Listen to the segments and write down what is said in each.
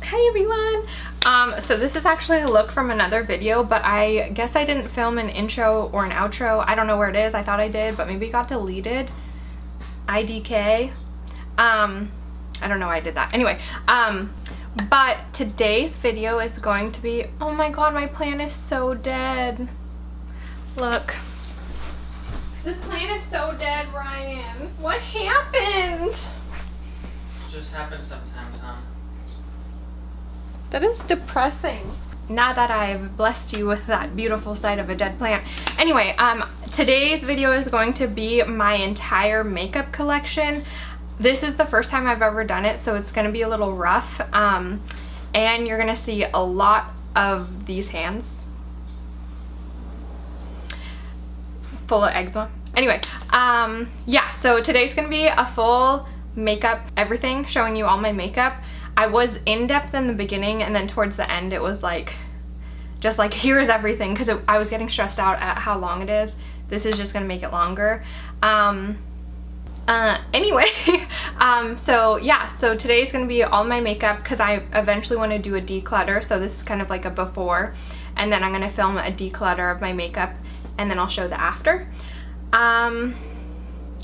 Hi everyone! So this is actually a look from another video, but I guess I didn't film an intro or an outro. I don't know where it is. I thought I did, but maybe it got deleted. IDK. I don't know why I did that. Anyway, but today's video is going to be, oh my god, my plant is so dead. Look. This plant is so dead, Ryan. What happened? It just happens sometimes, huh? That is depressing. Now that I've blessed you with that beautiful sight of a dead plant. Anyway, today's video is going to be my entire makeup collection. This is the first time I've ever done it, so it's going to be a little rough. And you're going to see a lot of these hands full of eczema. Anyway, yeah, so today's going to be a full makeup everything, showing you all my makeup. I was in depth in the beginning, and then towards the end it was like, just like, here's everything, because I was getting stressed out at how long it is. This is just gonna make it longer. Anyway, so yeah, so today's gonna be all my makeup, because I eventually want to do a declutter, so this is kind of like a before, and then I'm gonna film a declutter of my makeup, and then I'll show the after.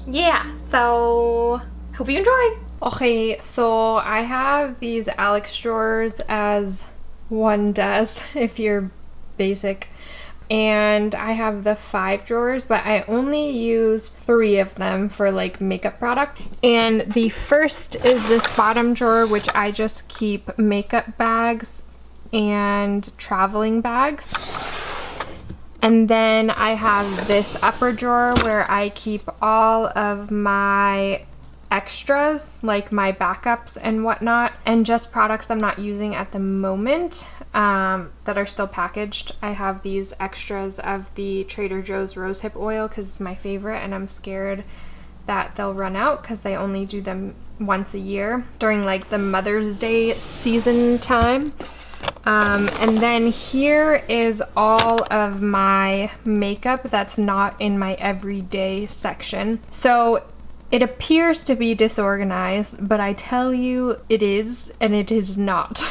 Yeah, so hope you enjoy. Okay, so I have these Alex drawers, as one does if you're basic, and I have the 5 drawers, but I only use 3 of them for like makeup product. And the first is this bottom drawer, which I just keep makeup bags and traveling bags. And then I have this upper drawer where I keep all of my extras, like my backups and whatnot, and just products I'm not using at the moment that are still packaged. I have these extras of the Trader Joe's rosehip oil because it's my favorite, and I'm scared that they'll run out because they only do them once a year during like the Mother's Day season time. And then here is all of my makeup that's not in my everyday section. So it appears to be disorganized, but I tell you it is, and it is not.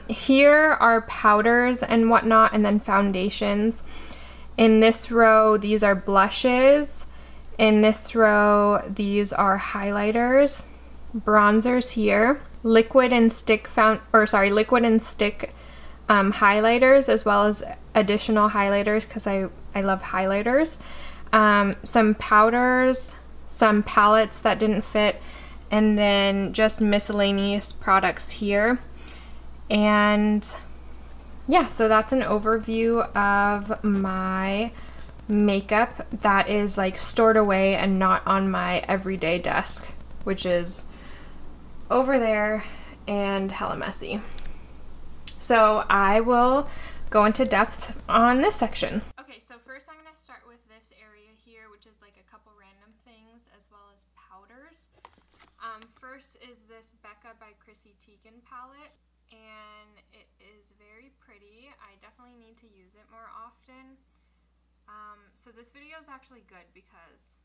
Here are powders and whatnot, and then foundations. In this row, these are blushes. In this row, these are highlighters, bronzers here, liquid and stick highlighters, as well as additional highlighters because I love highlighters. Some powders, some palettes that didn't fit, and then just miscellaneous products here. And yeah, so that's an overview of my makeup that is like stored away and not on my everyday desk, which is over there and hella messy. So I will go into depth on this section. Okay, so first I'm gonna start with this area here, which is like a couple random things as well as powders. First is this Becca by Chrissy Teigen palette, and it is very pretty. I definitely need to use it more often. So this video is actually good because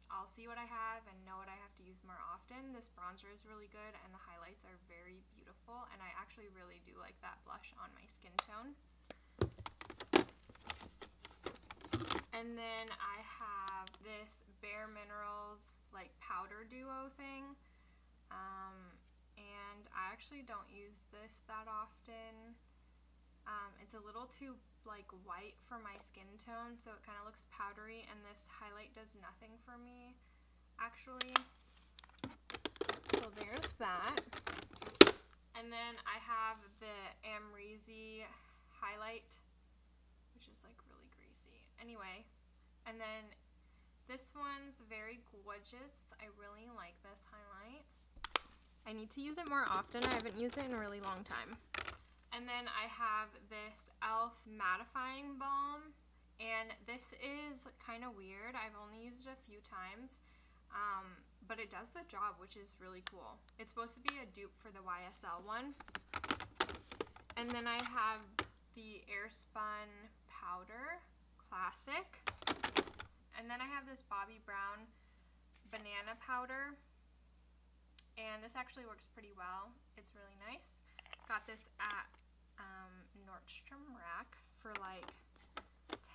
I'll see what I have and know what I have to use more often. This bronzer is really good, and the highlights are very beautiful, and I actually really do like that blush on my skin tone. And then I have this Bare Minerals like powder duo thing, and I actually don't use this that often. It's a little too like white for my skin tone, so it kind of looks powdery, and this highlight does nothing for me actually. So there's that. And then I have the Amrezy highlight, which is like really greasy. Anyway, and then this one's very gorgeous. I really like this highlight. I need to use it more often. I haven't used it in a really long time. And then I have this e.l.f. mattifying balm, and this is kind of weird. I've only used it a few times, but it does the job, which is really cool. It's supposed to be a dupe for the YSL one. And then I have the Airspun powder, classic. And then I have this Bobbi Brown banana powder, and this actually works pretty well. It's really nice. got this at Nordstrom Rack for like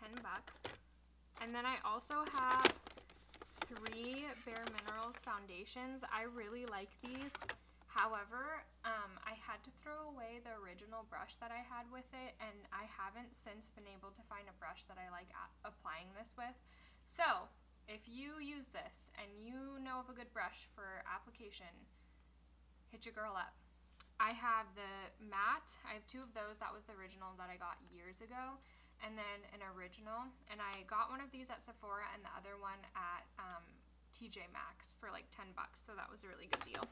10 bucks. And then I also have 3 Bare Minerals foundations. I really like these. However, I had to throw away the original brush that I had with it, and I haven't since been able to find a brush that I like applying this with. So, if you use this and you know of a good brush for application, hit your girl up. I have the matte. I have 2 of those. That was the original that I got years ago, and then an original. And I got one of these at Sephora and the other one at TJ Maxx for like 10 bucks, so that was a really good deal.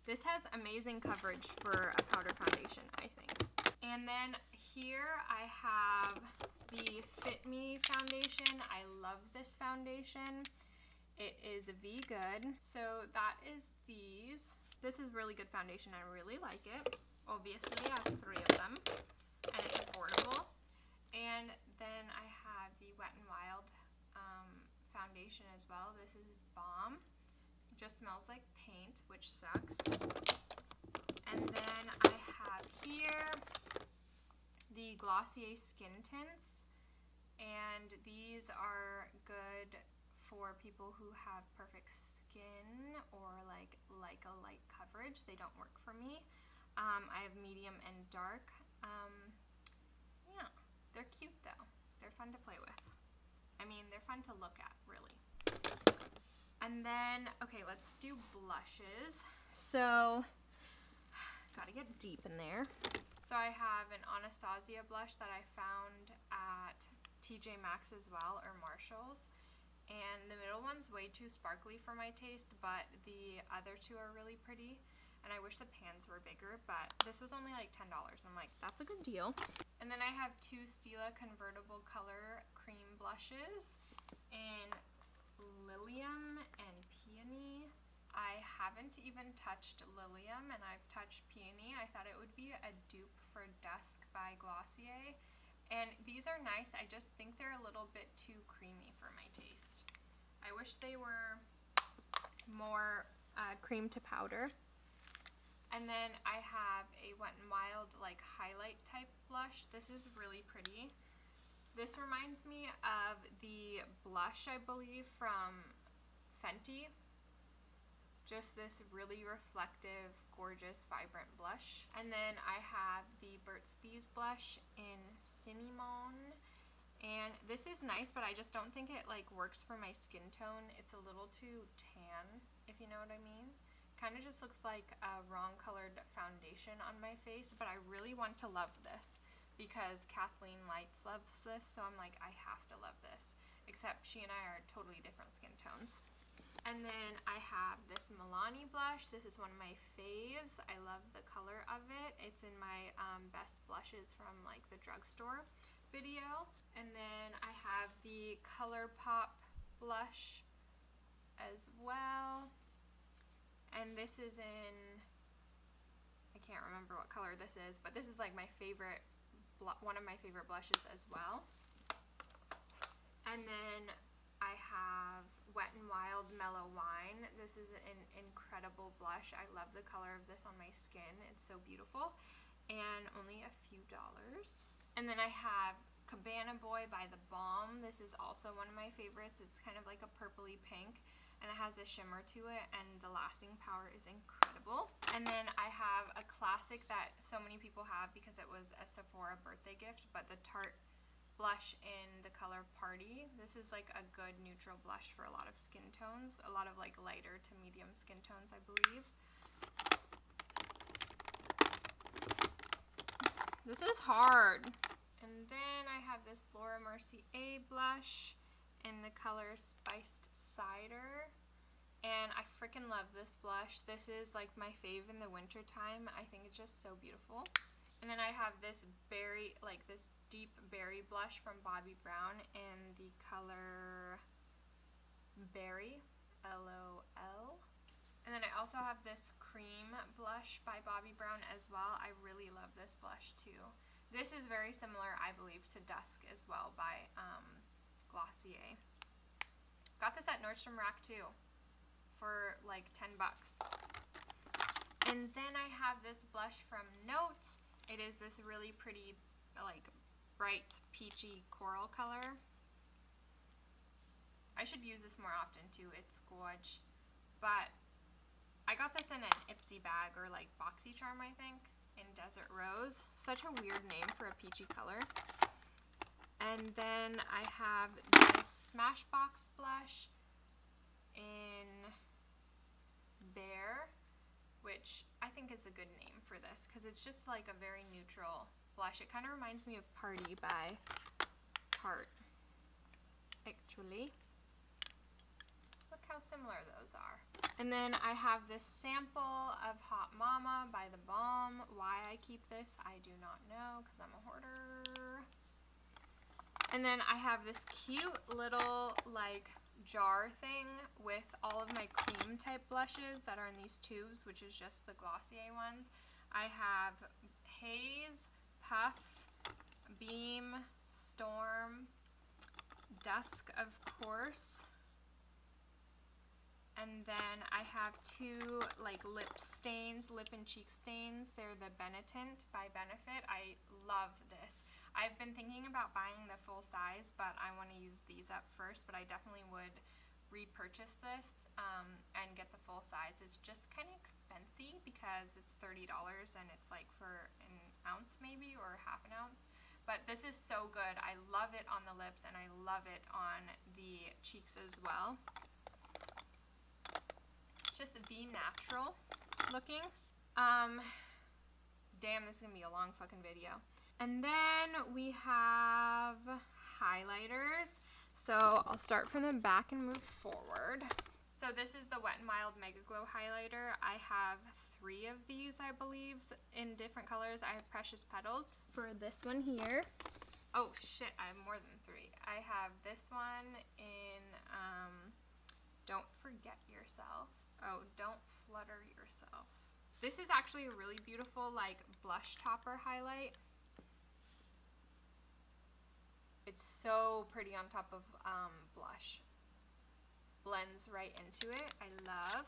This has amazing coverage for a powder foundation, I think. And then here I have the Fit Me foundation. I love this foundation. It is V Good. So that is these. This is really good foundation. I really like it. Obviously, I have 3 of them, and it's affordable. And then I have the Wet n Wild foundation as well. This is bomb. It just smells like paint, which sucks. And then I have here the Glossier Skin Tints, and these are good for people who have perfect skin or like a light coverage. They don't work for me. I have medium and dark. Yeah, they're cute though. They're fun to play with. I mean, they're fun to look at, really. And then, okay, let's do blushes. So, gotta get deep in there. So I have an Anastasia blush that I found at TJ Maxx as well, or Marshall's. And the middle one's way too sparkly for my taste, but the other 2 are really pretty. And I wish the pans were bigger, but this was only like $10. I'm like, that's a good deal. And then I have 2 Stila convertible color cream blushes in Lilium and Peony. I haven't even touched Lilium, and I've touched Peony. I thought it would be a dupe for Dusk by Glossier. And these are nice. I just think they're a little bit too creamy for my taste. I wish they were more cream to powder. And then I have a Wet n Wild like highlight type blush. This is really pretty. This reminds me of the blush, I believe, from Fenty. Just this really reflective, gorgeous, vibrant blush. And then I have the Burt's Bees blush in Cinnamon. And this is nice, but I just don't think it like works for my skin tone. It's a little too tan, if you know what I mean. Kind of just looks like a wrong colored foundation on my face, but I really want to love this because Kathleen Lights loves this, so I'm like, I have to love this. Except she and I are totally different skin tones. And then I have this Milani blush. This is one of my faves. I love the color of it. It's in my best blushes from like the drugstore video. And then I have the ColourPop blush as well. And this is in, I can't remember what color this is, but this is like my favorite, one of my favorite blushes as well. And then I have Wet n Wild Mellow Wine. This is an incredible blush. I love the color of this on my skin. It's so beautiful. And only a few dollars. And then I have Cabana Boy by The Balm. This is also one of my favorites. It's kind of like a purpley pink, and it has a shimmer to it, and the lasting power is incredible. And then I have a classic that so many people have because it was a Sephora birthday gift, but the Tarte blush in the color Party. This is like a good neutral blush for a lot of skin tones, a lot of like lighter to medium skin tones, I believe. This is hard. And then I have this Laura Mercier blush in the color Spiced Cider. And I freaking love this blush. This is like my fave in the winter time. I think it's just so beautiful. And then I have this berry, like this deep berry blush from Bobbi Brown in the color Berry, LOL. And then I also have this cream blush by Bobbi Brown as well. I really love this blush too. This is very similar, I believe, to Dusk as well by Glossier. Got this at Nordstrom Rack too for like 10 bucks. And then I have this blush from Note. It is this really pretty, like, bright peachy coral color. I should use this more often too. It's gorge. But I got this in an Ipsy bag, or like BoxyCharm, I think, in Desert Rose. Such a weird name for a peachy color. And then I have this Smashbox blush in Bear, which I think is a good name for this because it's just like a very neutral blush. It kind of reminds me of Party by Tarte, actually. Look how similar those are. And then I have this sample of Hot Mama by The Balm. Why I keep this, I do not know because I'm a hoarder. And then I have this cute little like jar thing with all of my cream type blushes that are in these tubes, which is just the Glossier ones. I have Haze, Puff, Beam, Storm, Dusk, of course. And then I have two like lip stains, lip and cheek stains. They're the Benetint by Benefit. I love this. I've been thinking about buying the full size, but I want to use these up first, but I definitely would repurchase this and get the full size. It's just kind of expensive because it's $30 and it's like for an ounce maybe, or half an ounce. But this is so good. I love it on the lips and I love it on the cheeks as well. Just the natural looking. Damn, this is gonna be a long fucking video. And then we have highlighters. So I'll start from the back and move forward. So this is the Wet n Wild Mega Glow highlighter. I have 3 of these, I believe, in different colors. I have Precious Petals for this one here. Oh shit, I have more than 3. I have this one in Don't Forget Yourself. Oh, Don't Flutter Yourself. This is actually a really beautiful like blush topper highlight. It's so pretty on top of blush. Blends right into it. I love.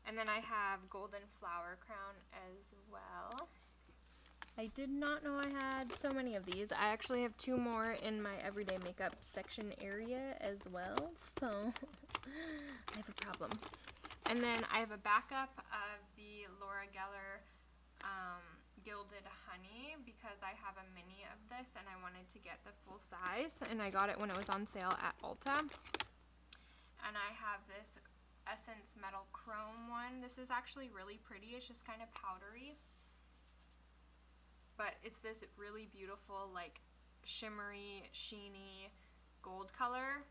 And then I have Golden Flower Crown as well. I did not know I had so many of these. I actually have 2 more in my everyday makeup section area as well. So I have a problem. And then I have a backup of the Laura Geller Gilded Honey because I have a mini of this and I wanted to get the full size, and I got it when it was on sale at Ulta. And I have this Essence Metal Chrome one. This is actually really pretty. It's just kind of powdery, but it's this really beautiful like shimmery, sheeny gold color.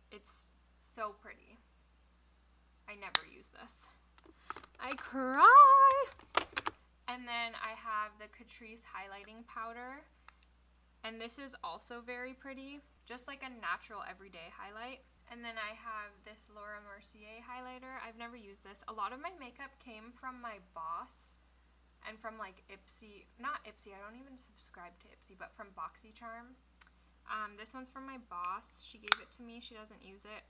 It's so pretty. I never use this. I cry. And then I have the Catrice highlighting powder, and this is also very pretty, just like a natural everyday highlight. And then I have this Laura Mercier highlighter. I've never used this. A lot of my makeup came from my boss and from like Ipsy, not Ipsy, I don't even subscribe to Ipsy, but from BoxyCharm. This one's from my boss. She gave it to me. She doesn't use it.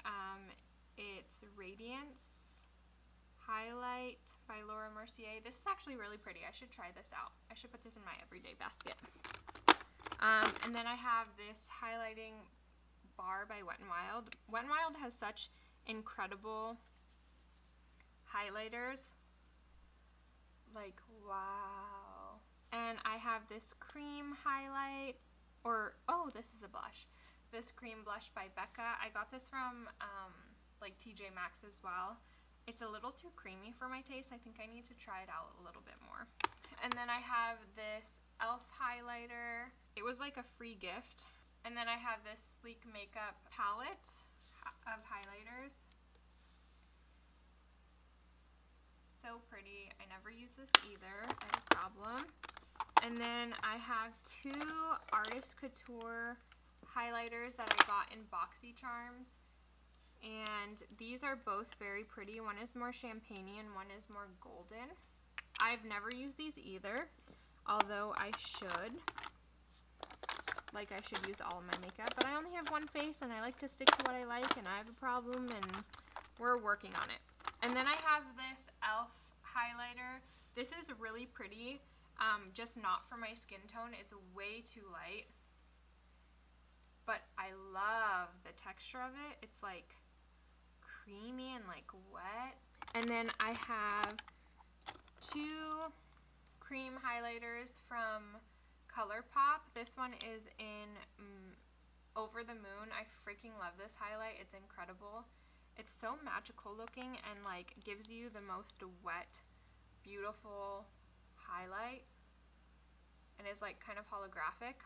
It's Radiance Highlight by Laura Mercier. This is actually really pretty. I should try this out. I should put this in my everyday basket. And then I have this highlighting bar by Wet n Wild. Wet n Wild has such incredible highlighters. Like, wow. And I have this cream highlight, or, oh, this is a blush. This cream blush by Becca. I got this from, like, TJ Maxx as well. It's a little too creamy for my taste. I think I need to try it out a little bit more. And then I have this e.l.f. highlighter. It was like a free gift. And then I have this Sleek Makeup palette of highlighters. So pretty. I never use this either. I have a problem. And then I have 2 Artist Couture highlighters that I got in BoxyCharms. And these are both very pretty. One is more champagne-y and one is more golden. I've never used these either, although I should. Like, I should use all of my makeup, but I only have one face and I like to stick to what I like, and I have a problem and we're working on it. And then I have this e.l.f. highlighter. This is really pretty, just not for my skin tone. It's way too light. But I love the texture of it. It's like creamy and like wet. And then I have two cream highlighters from ColourPop. This one is in Over the Moon. I freaking love this highlight. It's incredible. It's so magical looking and like gives you the most wet, beautiful highlight, and is like kind of holographic.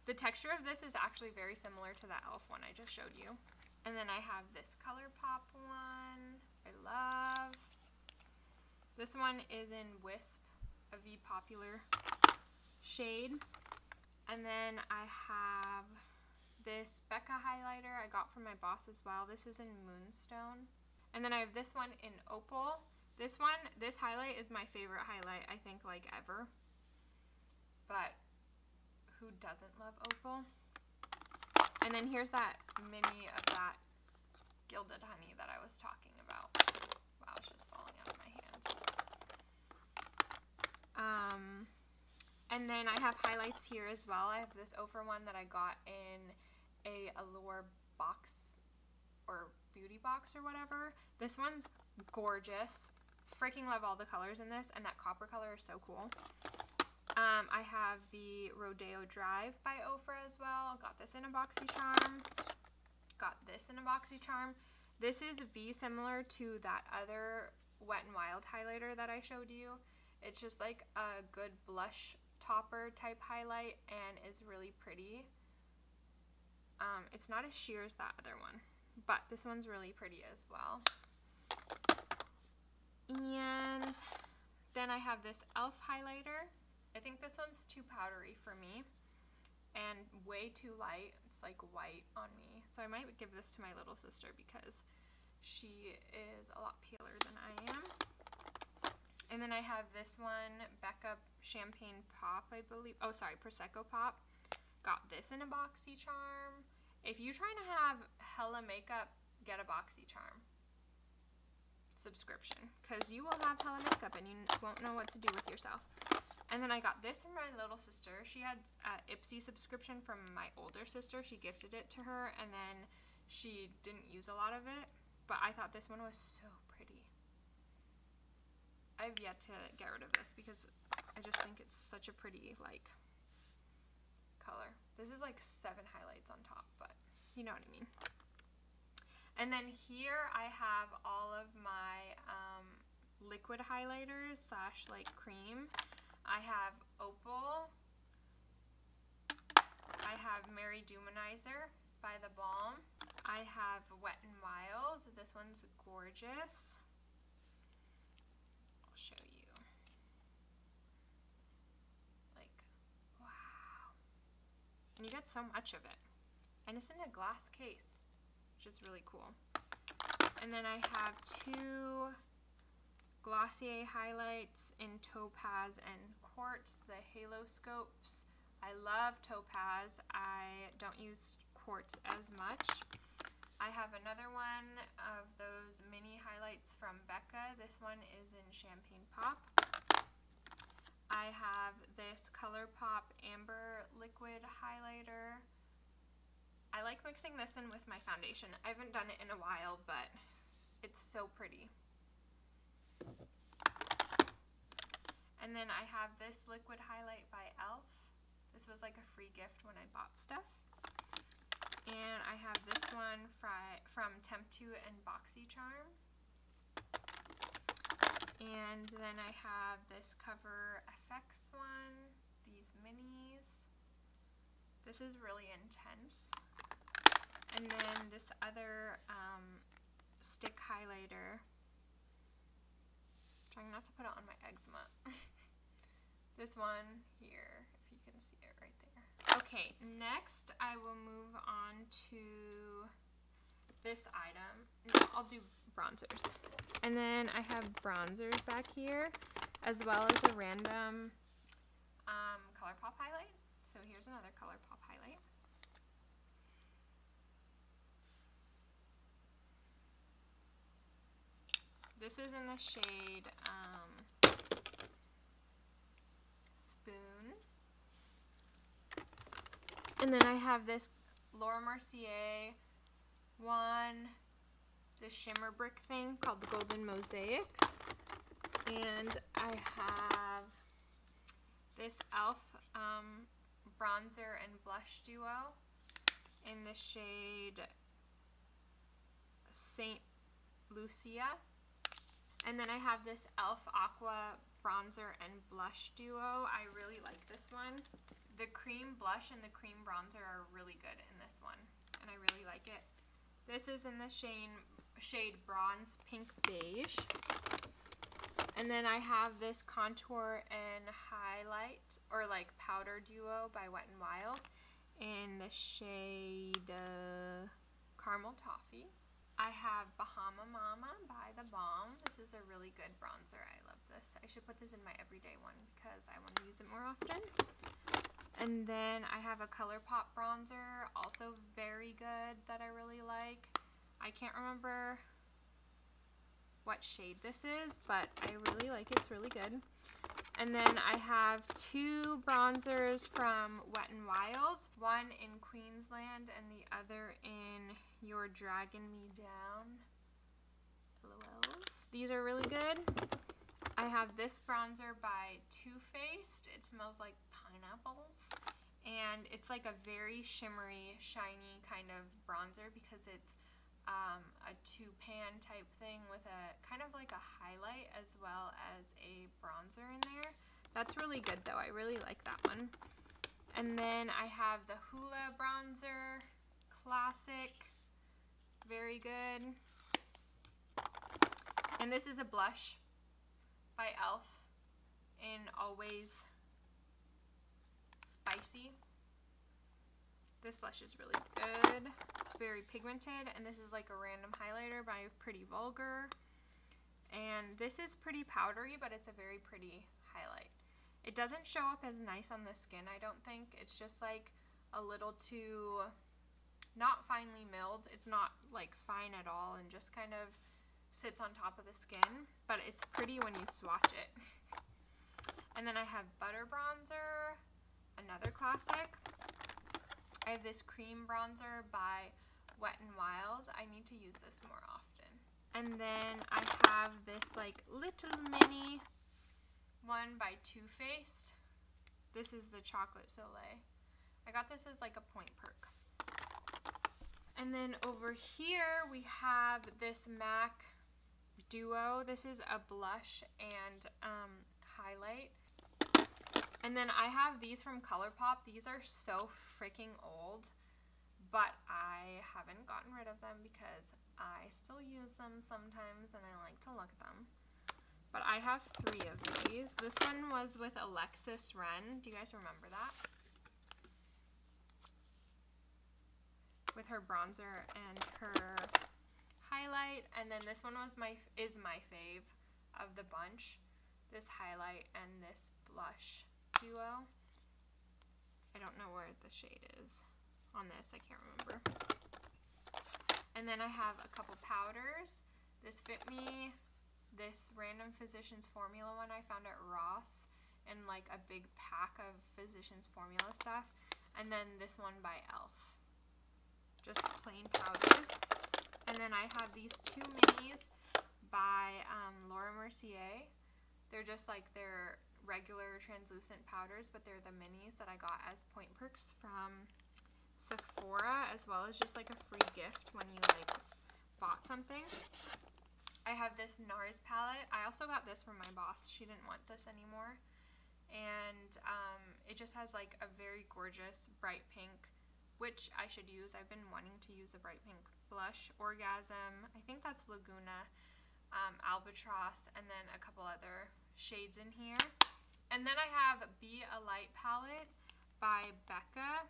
The texture of this is actually very similar to that e.l.f. one I just showed you. And then I have this ColourPop one I love. This one is in Wisp, a V Popular shade. And then I have this Becca highlighter I got from my boss as well. This is in Moonstone. And then I have this one in Opal. This highlight is my favorite highlight, I think, like ever. But who doesn't love Opal? And then here's that mini of that Gilded Honey that I was talking about. Wow, it's just falling out of my hand. And then I have highlights here as well. I have this Ophir one that I got in a Allure box or beauty box or whatever. This one's gorgeous. Freaking love all the colors in this, and that copper color is so cool. I have the Rodeo Drive by Ofra as well. Got this in a BoxyCharm. Got this in a BoxyCharm. This is V similar to that other Wet n Wild highlighter that I showed you. It's just like a good blush topper type highlight and is really pretty. It's not as sheer as that other one, but this one's really pretty as well. And then I have this e.l.f. highlighter. I think this one's too powdery for me and way too light. It's like white on me. So I might give this to my little sister because she is a lot paler than I am. And then I have this one, Becca Champagne Pop, I believe. Oh, sorry, Prosecco Pop. Got this in a BoxyCharm. If you're trying to have hella makeup, get a BoxyCharm subscription, because you will have hella makeup and you won't know what to do with yourself. And then I got this from my little sister. She had an Ipsy subscription from my older sister. She gifted it to her, and then she didn't use a lot of it, but I thought this one was so pretty. I've yet to get rid of this because I just think it's such a pretty, like, color. This is like 7 highlights on top, but you know what I mean. And then here I have all of my liquid highlighters slash like cream. I have Opal. I have Mary Dumanizer by The Balm. I have Wet n Wild. This one's gorgeous. I'll show you. Like, wow. And you get so much of it. And it's in a glass case, which is really cool. And then I have 2 Glossier highlights in Topaz and Quartz, the Halo Scopes. I love Topaz. I don't use Quartz as much. I have another one of those mini highlights from Becca. This one is in Champagne Pop. I have this ColourPop Amber Liquid Highlighter. I like mixing this in with my foundation. I haven't done it in a while, but it's so pretty. And then I have this liquid highlight by e.l.f. This was like a free gift when I bought stuff. And I have this one from Temp2 and BoxyCharm. And then I have this Cover FX one, these minis. This is really intense. And then this other stick highlighter. Trying not to put it on my eczema. This one here, if you can see it right there. Okay, next I will move on to this item. No, I'll do bronzers. And then I have bronzers back here, as well as a random ColourPop highlight. So here's another ColourPop highlight. This is in the shade Spoon. And then I have this Laura Mercier one, the shimmer brick thing called the Golden Mosaic. And I have this e.l.f. bronzer and blush duo in the shade Saint Lucia. And then I have this e.l.f. Aqua bronzer and blush duo. I really like this one. The cream blush and the cream bronzer are really good in this one, and I really like it. This is in the shade Bronze Pink Beige. And then I have this contour and highlight, or like powder duo by Wet n Wild in the shade Caramel Toffee. I have Bahama Mama by The Balm. This is a really good bronzer. I love this. I should put this in my everyday one because I want to use it more often. And then I have a ColourPop bronzer, also very good, that I really like. I can't remember what shade this is, but I really like it. It's really good. And then I have two bronzers from Wet n Wild, one in Queensland and the other in You're Dragging Me Down. LOLs. These are really good. I have this bronzer by Too Faced. It smells like pineapples. And it's like a very shimmery, shiny kind of bronzer because it's a two-pan type thing with a kind of like a highlight as well as a bronzer in there. That's really good though. I really like that one. And then I have the Hoola bronzer, classic, very good. And this is a blush by e.l.f. in Always Spicy. This blush is really good. It's very pigmented, and this is like a random highlighter by Pretty Vulgar. And this is pretty powdery, but it's a very pretty highlight. It doesn't show up as nice on the skin, I don't think. It's just like a little too, not finely milled. It's not like fine at all and just kind of sits on top of the skin, but it's pretty when you swatch it. And then I have Butter Bronzer, another classic. I have this cream bronzer by Wet n Wild. I need to use this more often. And then I have this like little mini one by Too Faced. This is the Chocolate Soleil. I got this as like a point perk. And then over here we have this MAC duo. This is a blush and highlight. And then I have these from ColourPop. These are so freaking old, but I haven't gotten rid of them because I still use them sometimes and I like to look at them. But I have 3 of these. This one was with Alexis Ren. Do you guys remember that? With her bronzer and her highlight. And then this one was is my fave of the bunch. This highlight and this blush duo. I don't know where the shade is on this. I can't remember. And then I have a couple powders. This Fit Me, this Random Physicians Formula one I found at Ross, and like a big pack of Physicians Formula stuff. And then this one by e.l.f. Just plain powders. And then I have these 2 minis by Laura Mercier. They're just like their regular translucent powders, but they're the minis that I got as point perks from Sephora, as well as just like a free gift when you like bought something. I have this NARS palette. I also got this from my boss. She didn't want this anymore. And it just has like a very gorgeous bright pink, which I should use. I've been wanting to use a bright pink blush. Orgasm, I think that's Laguna, Albatross, and then a couple other shades in here. And then I have Be a Light palette by Becca.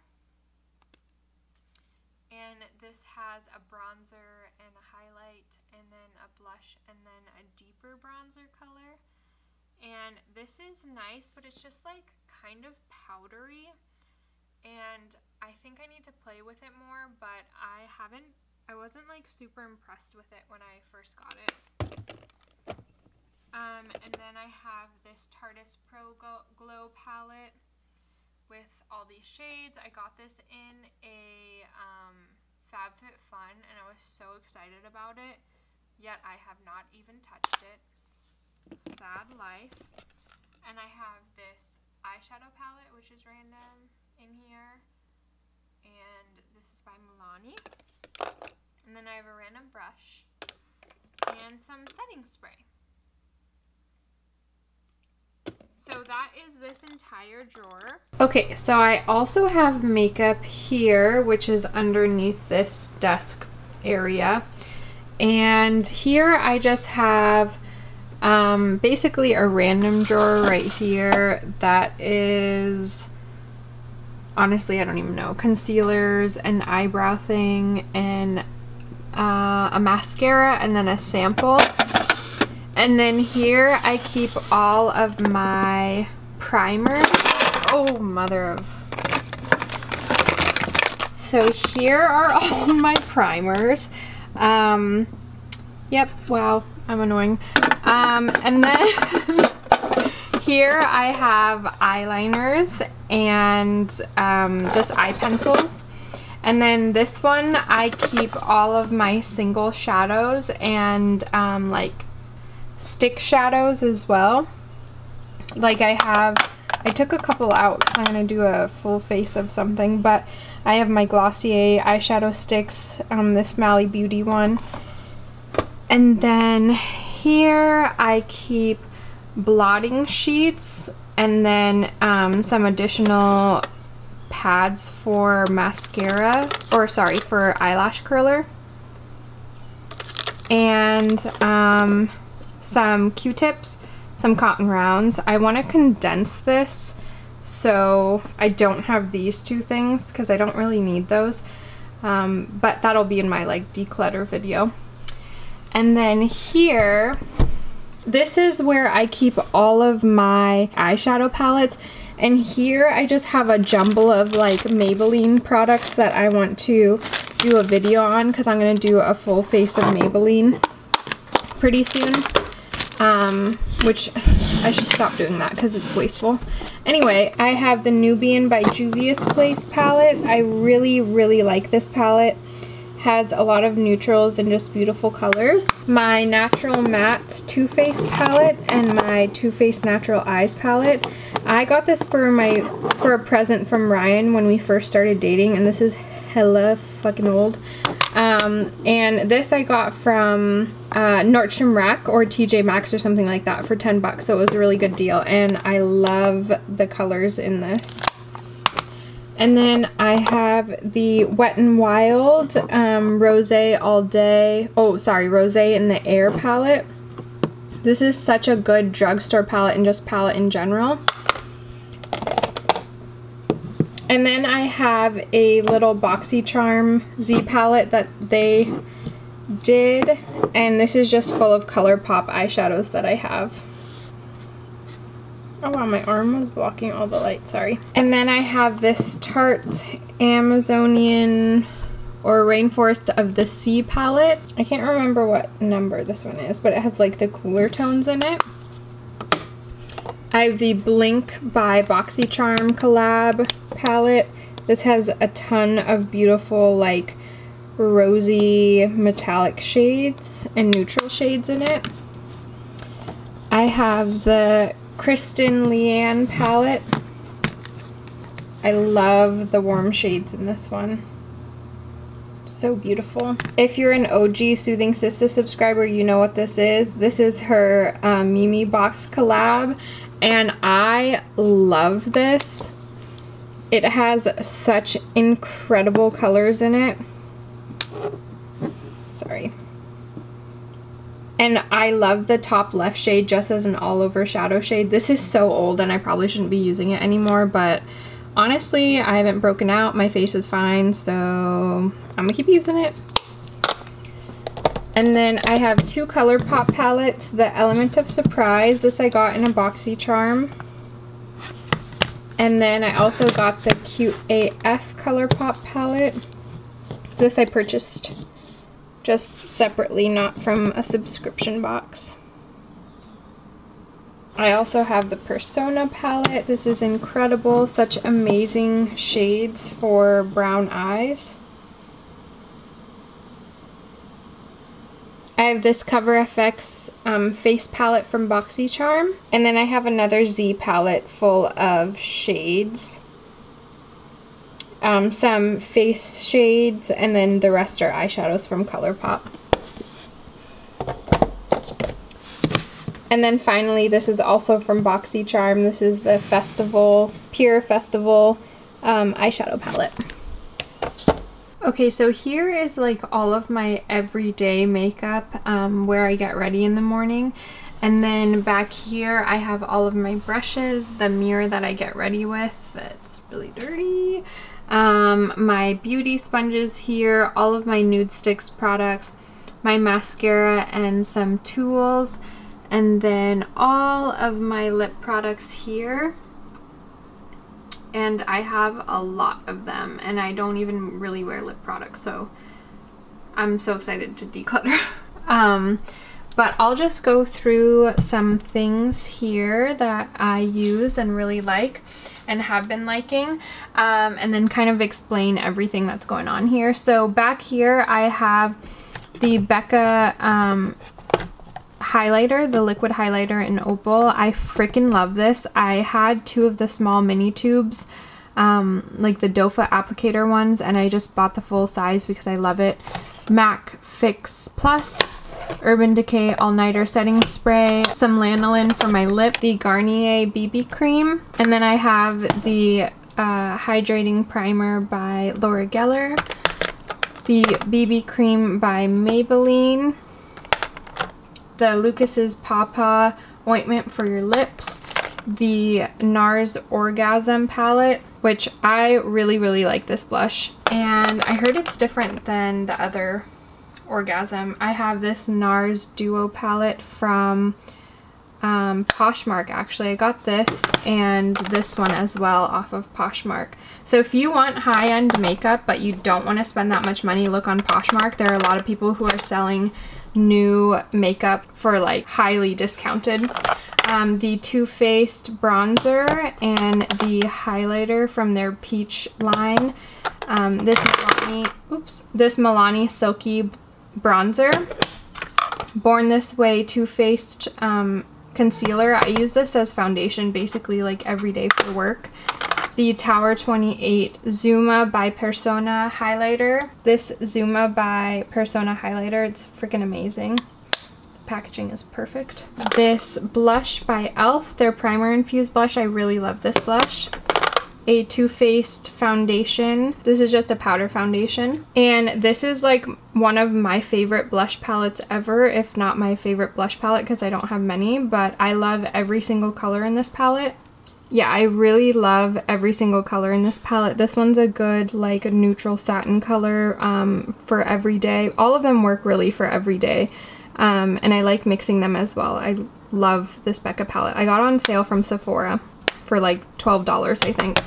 And this has a bronzer and a highlight and then a blush and then a deeper bronzer color. And this is nice, but it's just like kind of powdery. And I think I need to play with it more, but I wasn't like super impressed with it when I first got it. And then I have this Tarteist Pro Glow palette with all these shades. I got this in a FabFitFun and I was so excited about it, yet I have not even touched it. Sad life. And I have this eyeshadow palette, which is random in here, and this is by Milani. And then I have a random brush and some setting spray. So that is this entire drawer. Okay, so I also have makeup here, which is underneath this desk area. And here I just have basically a random drawer right here that is, honestly, I don't even know, concealers, an eyebrow thing, and a mascara, and then a sample. And then here I keep all of my primers. Oh, mother of. So here are all my primers. Yep, wow, I'm annoying. And then here I have eyeliners and just eye pencils. And then this one I keep all of my single shadows and like stick shadows as well. Like I took a couple out because I'm going to do a full face of something, but I have my Glossier eyeshadow sticks, this Mally Beauty one. And then here I keep blotting sheets and then some additional pads for mascara, or sorry, for eyelash curler. And some Q-tips, some cotton rounds. I want to condense this so I don't have these two things because I don't really need those, but that'll be in my like declutter video. And then here, this is where I keep all of my eyeshadow palettes, and here I just have a jumble of like Maybelline products that I want to do a video on because I'm going to do a full face of Maybelline pretty soon. Which I should stop doing that because it's wasteful. Anyway, I have the Nubian by Juvia's Place palette. I really, really like this palette. Has a lot of neutrals and just beautiful colors. My Natural Matte Too Faced palette and my Too Faced Natural Eyes palette. I got this for a present from Ryan when we first started dating, and this is hella fucking old. And this I got from Nordstrom Rack or TJ Maxx or something like that for 10 bucks, so it was a really good deal, and I love the colors in this. And then I have the Wet n Wild Rosé All Day, Rosé in the Air palette. This is such a good drugstore palette and just palette in general. And then I have a little BoxyCharm Z palette that they did, and this is just full of ColourPop eyeshadows that I have. Oh wow, my arm was blocking all the light, sorry. And then I have this Tarte Amazonian or Rainforest of the Sea palette. I can't remember what number this one is, but it has like the cooler tones in it. I have the Blink by BoxyCharm collab palette. This has a ton of beautiful like rosy metallic shades and neutral shades in it. I have the Kristen Leanne palette. I love the warm shades in this one. So beautiful. If you're an OG Soothing Sista subscriber, you know what this is. This is her Mimi Box collab, and I love this. It has such incredible colors in it. Sorry. And I love the top left shade just as an all over shadow shade. This is so old and I probably shouldn't be using it anymore, but honestly, I haven't broken out. My face is fine, so I'm gonna keep using it. And then I have two ColourPop palettes. The Element of Surprise, this I got in a BoxyCharm. And then I also got the Cute AF ColourPop palette. This I purchased just separately, not from a subscription box. I also have the Persona palette. This is incredible. Such amazing shades for brown eyes. I have this Cover FX face palette from BoxyCharm. And then I have another Z palette full of shades. Some face shades, and then the rest are eyeshadows from ColourPop. And then finally, this is also from BoxyCharm. This is the Pure Festival eyeshadow palette. Okay, so here is like all of my everyday makeup where I get ready in the morning. And then back here I have all of my brushes, the mirror that I get ready with that's really dirty, my beauty sponges here, all of my Nude Sticks products, my mascara and some tools, and then all of my lip products here. And I have a lot of them, and I don't even really wear lip products, so I'm so excited to declutter. But I'll just go through some things here that I use and really like and have been liking, and then kind of explain everything that's going on here. So back here I have the Becca highlighter, the liquid highlighter in Opal. I freaking love this. I had 2 of the small mini tubes, like the Dofa applicator ones, and I just bought the full size because I love it. MAC Fix Plus, Urban Decay All-Nighter Setting Spray, some lanolin for my lip, the Garnier BB Cream, and then I have the Hydrating Primer by Laura Geller, the BB Cream by Maybelline, the Lucas's Pawpaw Ointment for your lips, the NARS Orgasm palette, which I really like this blush, and I heard it's different than the other Orgasm. I have this NARS Duo palette from Poshmark. Actually, I got this and this one as well off of Poshmark. So if you want high-end makeup but you don't want to spend that much money, look on Poshmark. There are a lot of people who are selling new makeup for like highly discounted. The Too Faced bronzer and the highlighter from their Peach line. This Milani Silky bronzer. Born This Way Too Faced concealer. I use this as foundation basically like every day for work. The Tower 28 Zuma by Persona highlighter. This Zuma by Persona highlighter, it's freaking amazing. The packaging is perfect. This blush by e.l.f., their primer infused blush. I really love this blush. A Too Faced foundation. This is just a powder foundation, and this is like one of my favorite blush palettes ever, if not my favorite blush palette, because I don't have many, but I love every single color in this palette. Yeah, I really love every single color in this palette. This one's a good like a neutral satin color for every day. All of them work really for every day, and I like mixing them as well. I love this Becca palette. I got it on sale from Sephora for like $12, I think.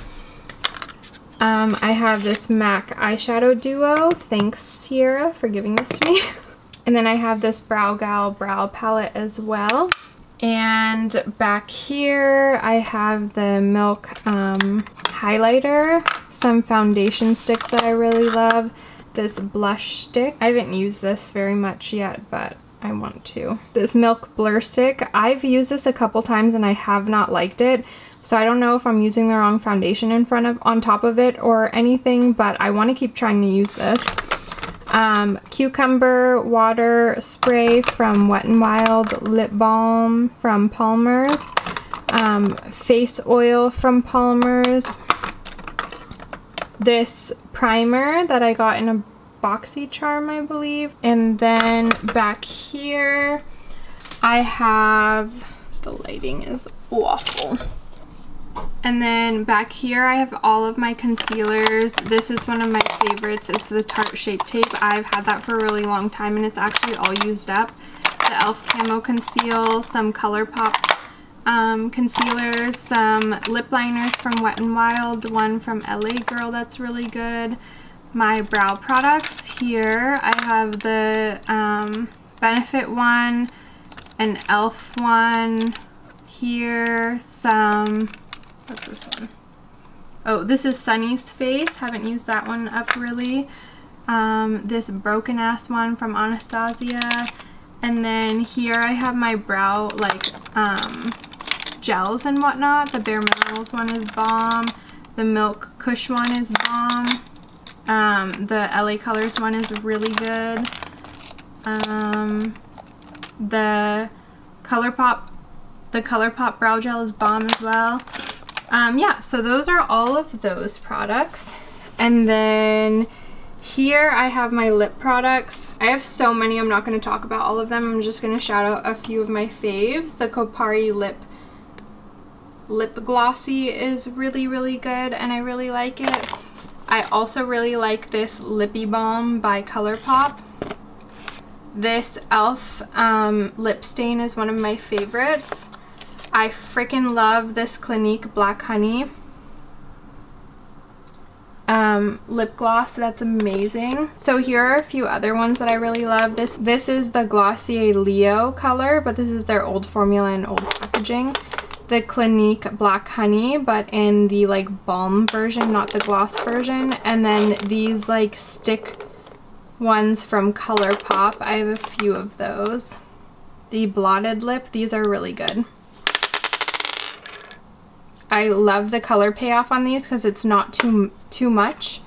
I have this MAC eyeshadow duo. Thanks, Sierra, for giving this to me. And then I have this Brow Gal brow palette as well. And back here I have the Milk highlighter, some foundation sticks that I really love, this blush stick. I haven't used this very much yet, but I want to. This Milk blur stick. I've used this a couple times and I have not liked it, so I don't know if I'm using the wrong foundation on top of it or anything, but I want to keep trying to use this. Cucumber water spray from Wet n Wild, lip balm from Palmer's, face oil from Palmer's, this primer that I got in a BoxyCharm, I believe, and then back here I have, the lighting is awful. And then back here I have all of my concealers. This is one of my favorites. It's the Tarte Shape Tape. I've had that for a really long time and it's actually all used up. The e.l.f. Camo Conceal, some ColourPop concealers, some lip liners from Wet n Wild, one from LA Girl that's really good. My brow products here, I have the Benefit one, an e.l.f. one here some, what's this one? Oh, this is Sunny's Face. Haven't used that one up really. This broken ass one from Anastasia. And then here I have my brow like gels and whatnot. The Bare Minerals one is bomb. The Milk Kush one is bomb. The LA Colors one is really good. The ColourPop brow gel is bomb as well. Yeah, so those are all of those products. And then here I have my lip products. I have so many, I'm not going to talk about all of them. I'm just going to shout out a few of my faves. The Kopari lip glossy is really, really good and I really like it. I also really like this Lippy Balm by ColourPop. This e.l.f. lip stain is one of my favorites. I freaking love this Clinique Black Honey lip gloss. That's amazing. So here are a few other ones that I really love. This is the Glossier Leo color, but this is their old formula and old packaging. The Clinique Black Honey, but in the like balm version, not the gloss version. And then these like stick ones from ColourPop. I have a few of those. The Blotted Lip, these are really good. I love the color payoff on these because it's not too much,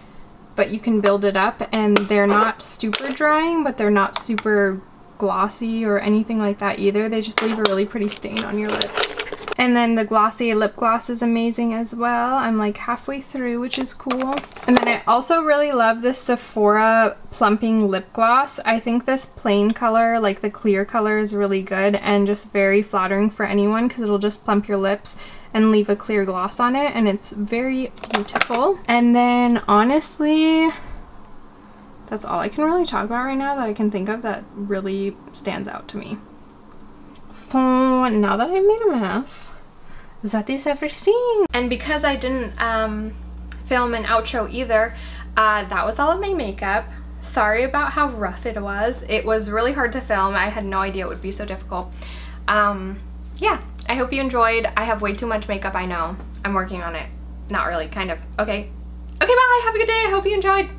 but you can build it up, and they're not super drying, but they're not super glossy or anything like that either. They just leave a really pretty stain on your lips. And then the Glossier lip gloss is amazing as well. I'm like halfway through, which is cool. And then I also really love this Sephora plumping lip gloss. I think this plain color, like the clear color, is really good and just very flattering for anyone because it'll just plump your lips and leave a clear gloss on it, and it's very beautiful. And then honestly, that's all I can really talk about right now that I can think of that really stands out to me. So now that I've made a mess, that is everything. And because I didn't film an outro either, that was all of my makeup. Sorry about how rough it was. It was really hard to film. I had no idea it would be so difficult. Yeah, I hope you enjoyed. I have way too much makeup, I know. I'm working on it. Not really, kind of. Okay. Okay, bye. Have a good day. I hope you enjoyed.